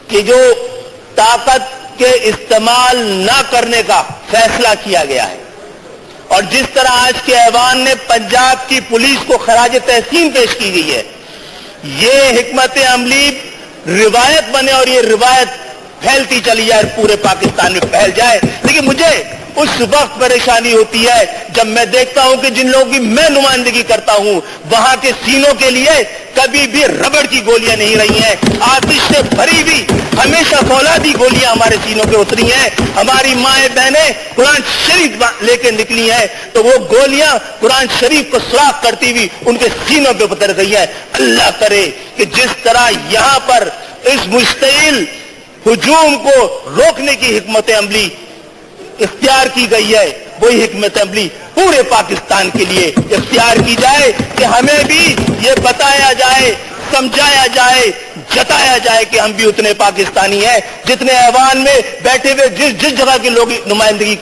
کہ جو طاقت کے استعمال نہ کرنے کا فیصلہ کیا گیا ہے، اور جس طرح آج کے ایوان نے پنجاب کی پولیس کو خراج تحسین پیش کی گئی ہے، یہ حکمت عملی روایت بنے اور یہ روایت پھیلتی چلی جائے، پورے پاکستان میں پھیل جائے۔ لیکن مجھے اس وقت پریشانی ہوتی ہے جب میں دیکھتا ہوں کہ جن لوگوں کی میں نمائندگی کرتا ہوں وہاں کے سینوں کے لیے کبھی بھی ربڑ کی گولیاں نہیں رہی ہیں، آتش سے بھری ہوئی ہمیشہ فولادی گولیاں ہمارے سینوں پہ اتری ہیں۔ ہماری مائیں بہنیں قرآن شریف لے کے نکلی ہیں تو وہ گولیاں قرآن شریف کو سوراخ کرتی ہوئی ان کے سینوں پہ اتر گئی ہیں۔ اللہ کرے کہ جس طرح یہاں پر اس مشتعل ہجوم کو روکنے کی حکمت عملی اختیار کی گئی ہے، وہی حکمت عملی پورے پاکستان کے لیے اختیار کی جائے کہ ہمیں بھی یہ بتایا جائے، سمجھایا جائے، جتایا جائے کہ ہم بھی اتنے پاکستانی ہیں جتنے ایوان میں بیٹھے ہوئے جس جگہ کے لوگ نمائندگی